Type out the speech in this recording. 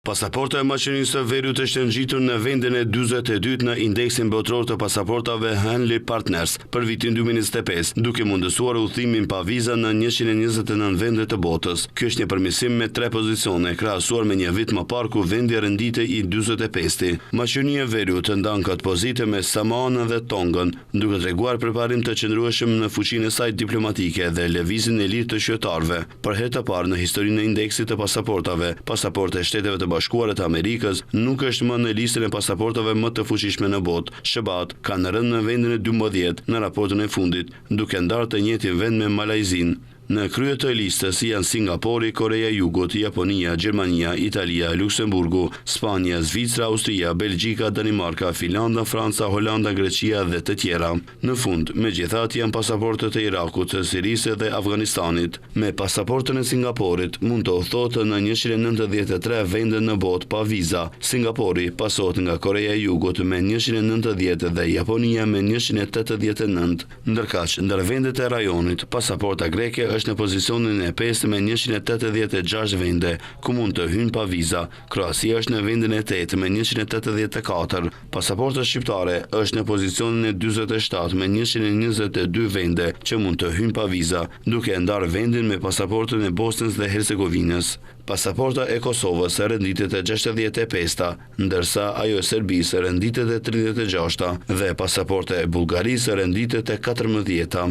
Pasaporta e Maqedonisë së Veriut është ngjitur në vendin e 42 në indeksin botror të pasaportave Henley Partners për vitin 2025, duke mundësuar udhimin pa vizë në 129 vende të botës. Ky është një përmirësim me 3 pozicione, krahasuar me një vit më parë ku vendi renditej i 45-ti. Maqedonia e Veriut ndan këtë pozitë me Samoan dhe Tongën, duke treguar përparim të qëndrueshëm në fuqinë e saj diplomatike dhe lëvizjen e lirë të qytetarëve. Për herë të parë në historinë e indeksit të pasaportave, pasaporta e Shteteve të Bashkuara të Amerikës nuk është më në listën e pasaportave më të fuqishme në botë. SBA kanë rënë në vendin e 12 në raportin e fundit, duke ndarë të njëjtin vend me Malajzinë. Në krye të listës janë Singapori, Koreja e Jugut, Japonia, Gjermania, Italia, Luksemburgu, Spanja, Zvicra, Austria, Belgjika, Danimarka, Finlanda, Franca, Holanda, Greqia dhe të tjera. Në fund, megjithatë janë pasaportët e Irakut, Sirisë dhe Afganistanit. Me pasaportën e Singaporit mund të udhëtohet në 193 vende në botë pa viza. Singapori pasohet nga Koreja e Jugut me 190 dhe Japonia me 189. Ndërkaq, ndër vendet e rajonit, pasaporta greke është në pozicionin e 5 me 186 vende, ku mund të hynë pa viza. Kroacia është në vendin e 8 me 184. Pasaporta shqiptare është në pozicionin e 47 me 122 vende që mund të hynë pa viza, duke ndarë vendin me pasaportën e Bosnjës dhe Hercegovinës. Pasaporta e Kosovës renditet e 65-ta, ndërsa ajo e Serbisë renditet e 36-ta dhe pasaporta e Bullgarisë renditet e 14-ta.